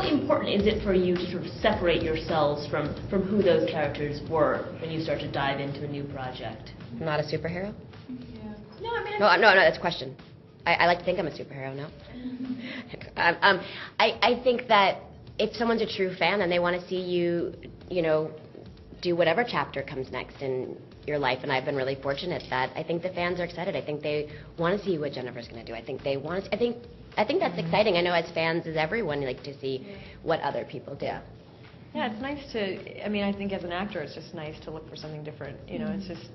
important is it for you to sort of separate yourselves from who those characters were when you start to dive into a new project? I'm not a superhero? Yeah. No, I mean... No, that's a question. I like to think I'm a superhero, no? I think that if someone's a true fan and they want to see you, do whatever chapter comes next in your life, and I've been really fortunate that I think the fans are excited. I think they want to see what Jennifer's going to do. I think they want to, I think that's exciting. I know as fans, as everyone, like to see what other people do. Yeah, it's nice to, I think as an actor, it's just nice to look for something different. It's just,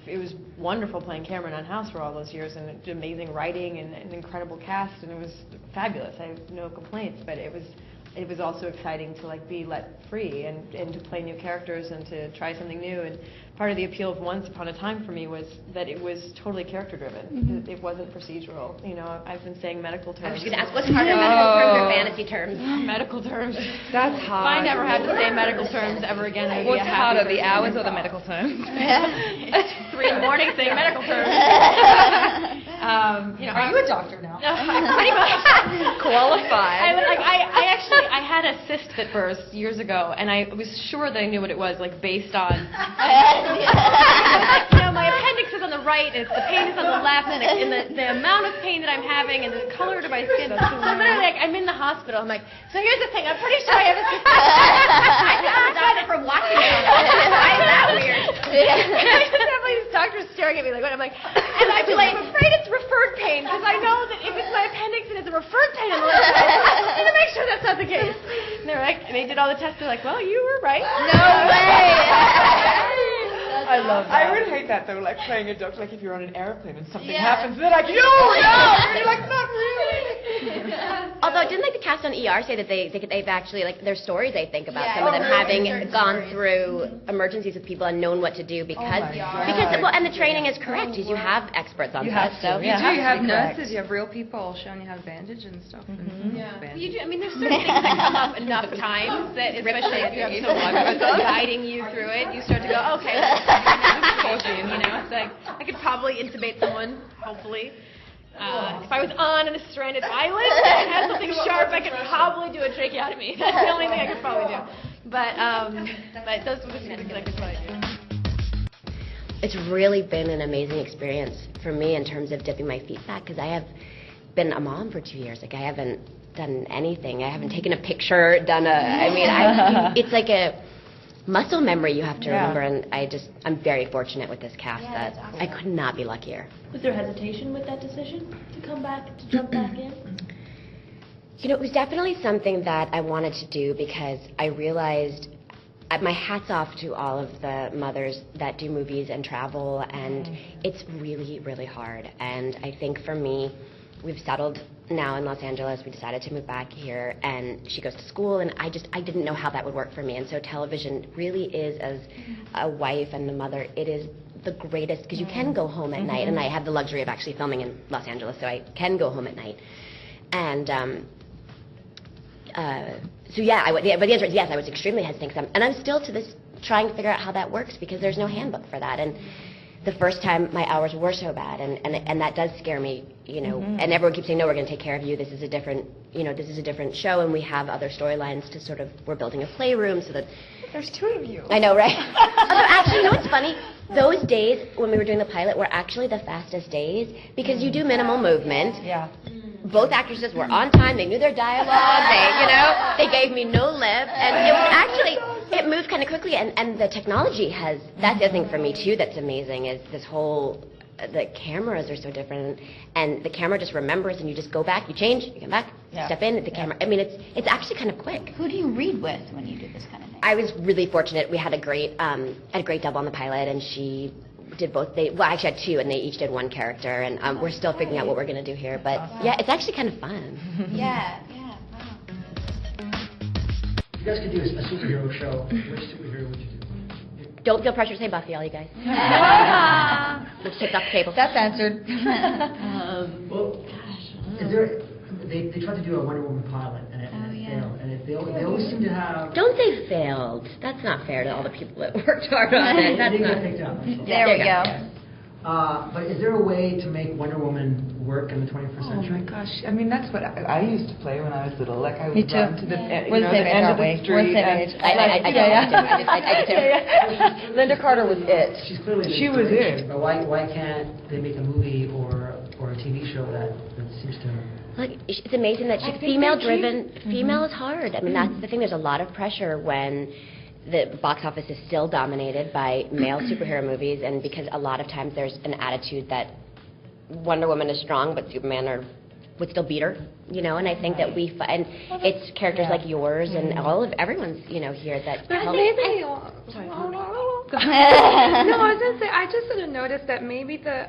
it was wonderful playing Cameron on House for all those years, and amazing writing and an incredible cast, and it was fabulous. I have no complaints, but it was also exciting to be let free and to play new characters and to try something new. And part of the appeal of Once Upon a Time for me was that it was totally character driven. It wasn't procedural. I've been saying medical terms. I was going to ask, what's harder, medical terms or fantasy terms? Medical terms. That's hard. If I never had to say medical terms ever again, I'd be What's harder, the hours or the medical terms? 3 in the morning saying medical terms. Are you a doctor now? Pretty much. Qualified. I had a cyst that burst years ago, and I was sure that I knew what it was, based on. My appendix is on the right, and the pain is on the left, and the amount of pain that I'm having, and the color to my skin. So literally, I'm in the hospital. I'm like, so here's the thing. I'm pretty sure I have a cyst. I got it from watching it. Why is that weird? I just have these doctors staring at me like, what? I'm like, and I'd be like, I'm afraid it's referred pain, because I know that if it's my appendix and it's a referred pain on the left side, I need to make sure that's not the case. And they were like, and they did all the tests. They're like, well, you were right. No way. I love that. I would hate that though, playing a doctor, if you're on an airplane and something happens, they're like, no, and you're like, not really. Although, didn't the cast on ER say that they've actually, their stories, I think, about some of them having gone through emergencies with people and known what to do because and the training is correct, because you have experts on set. So you have nurses, you have real people showing you how to bandage and stuff. You do. There's certain things that come up enough times that, especially if you have someone guiding you through it, you start to go, okay. It's like I could probably intubate someone, hopefully. If I was on a stranded island and had something sharp, I could probably do a tracheotomy. That's the only thing I could probably do. But those were the two things I could probably do. It's really been an amazing experience for me in terms of dipping my feet back, because I have been a mom for 2 years. I haven't done anything. I haven't taken a picture, it's like a muscle memory you have to remember, and I'm very fortunate with this cast that awesome. I could not be luckier. Was there hesitation with that decision to come back, to jump back in? It was definitely something that I wanted to do, because I realized, my hat's off to all of the mothers that do movies and travel, and it's really, really hard. And I think for me, we've settled now in Los Angeles. We decided to move back here, and she goes to school, and I didn't know how that would work for me. And so television really is, as a wife and a mother, it is the greatest, because you can go home at night, and I have the luxury of actually filming in Los Angeles, so I can go home at night. And but the answer is yes, I was extremely hesitant, and I'm still to this trying to figure out how that works, because there's no handbook for that. And the first time my hours were so bad, and that does scare me, and everyone keeps saying, no, we're going to take care of you, this is a different show, and we have other storylines to sort of, we're building a playroom so that... There's 2 of you. I know, right? Although actually, what's funny? Those days when we were doing the pilot were actually the fastest days, because you do minimal movement. Yeah. Both actresses were on time, they knew their dialogue, they gave me no lip, and it was actually, it moved kind of quickly, and the technology that's the other thing for me too that's amazing, is this whole, the cameras are so different, and the camera just remembers, and you just go back, you change, you come back, step in, the camera, it's actually kind of quick. Who do you read with when you do this kind of thing? I was really fortunate. We had a great double on the pilot, and she did both. I actually had 2, and they each did 1 character, and we're still figuring out what we're going to do here. But yeah, it's actually kind of fun. Yeah. Wow. If you guys could do a superhero show, which superhero would you do? Don't feel pressure to say Buffy, all you guys. Let's take off the table. That's answered. Well, is there? They tried to do a Wonder Woman pilot, and it failed. And they always seem to have... Don't say failed. That's not fair to all the people that worked hard on it. That's not... Picked up. There we go. But is there a way to make Wonder Woman work in the 21st Oh century? my gosh! I mean, that's what I used to play when I was little. Like I would Me too. run to the We're the same age, end of aren't we? the street. We're the same and- age. I do too. Linda Carter was it. She's clearly an She was inspiration, it. But why can't they make a movie or a TV show that seems to... Like, it's amazing that she's female-driven. Female is hard. I mean, that's the thing. There's a lot of pressure when the box office is still dominated by male superhero movies, and because a lot of times there's an attitude that Wonder Woman is strong, but Superman would still beat her, you know. And I think that and it's characters like yours and everyone's, you know, here that help. No, I was gonna say I just sort of noticed that maybe the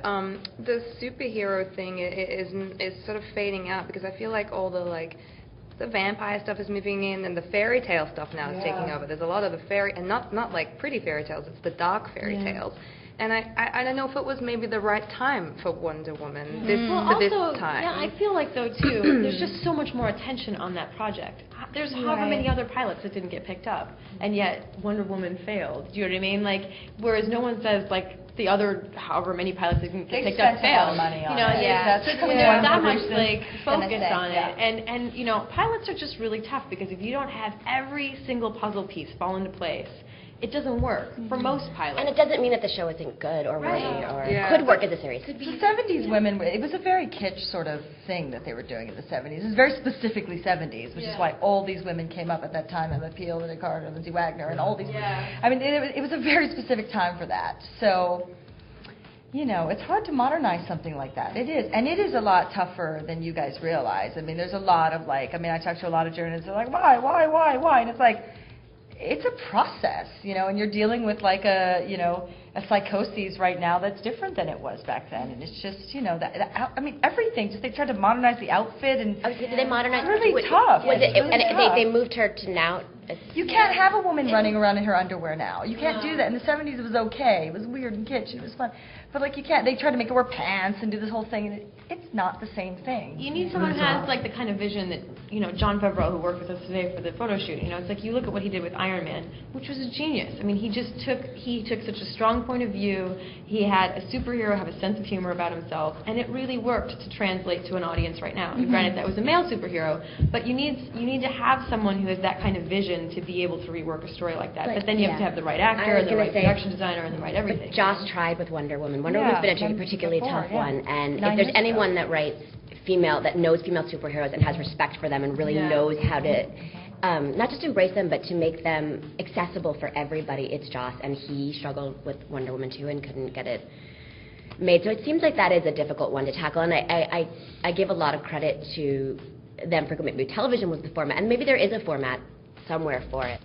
superhero thing is sort of fading out, because I feel like all the vampire stuff is moving in, and the fairy tale stuff now is taking over. There's a lot of the fairy, and not like pretty fairy tales, it's the dark fairy tales. And I don't know if it was maybe the right time for Wonder Woman this time. Yeah, I feel like though too, there's just so much more attention on that project. There's however many other pilots that didn't get picked up, and yet Wonder Woman failed. Do you know what I mean? Like, whereas no one says like the other however many pilots that didn't get picked up failed. money on you know, it. yeah. That's When there's that much person like gonna focus say, on yeah. it, and you know, pilots are just really tough because if you don't have every single puzzle piece fall into place, it doesn't work for most pilots. And it doesn't mean that the show isn't good or worthy or Yeah. could work as a series. The 70s women, it was a very kitsch sort of thing that they were doing in the 70s. It was very specifically 70s, which is why all these women came up at that time, Emma Peel, Linda Carter, Lindsay Wagner, and all these. I mean, it was a very specific time for that. So, you know, it's hard to modernize something like that. It is. And it is a lot tougher than you guys realize. I mean, there's a lot of I talk to a lot of journalists, they're like, why? And it's like, it's a process, you know, and you're dealing with a psychosis right now that's different than it was back then, and it's just, you know, everything. Just they tried to modernize the outfit, and Did they modernize? it's really tough. Was it, It's really and tough. they moved her to now. You can't have a woman running around in her underwear now. You can't do that. In the 70s, it was okay. It was weird and kitsch. It was fun. But, you can't. They tried to make her wear pants and do this whole thing, and it's not the same thing. You need someone who has the kind of vision that, you know, Jon Favreau, who worked with us today for the photo shoot, you know, it's like you look at what he did with Iron Man, which was a genius. I mean, he took such a strong point of view. He had a superhero have a sense of humor about himself, and it really worked to translate to an audience right now. And granted, that was a male superhero, but you need to have someone who has that kind of vision to be able to rework a story like that. But then you have to have the right actor, and the right production designer, and the right everything. But Joss tried with Wonder Woman. Wonder Woman's been a particularly tough one, and if there's anyone that writes that knows female superheroes and has respect for them and really knows how to not just embrace them, but to make them accessible for everybody, it's Joss, and he struggled with Wonder Woman too and couldn't get it made. So it seems like that is a difficult one to tackle, and I give a lot of credit to them for maybe television was the format, and maybe there is a format somewhere for it.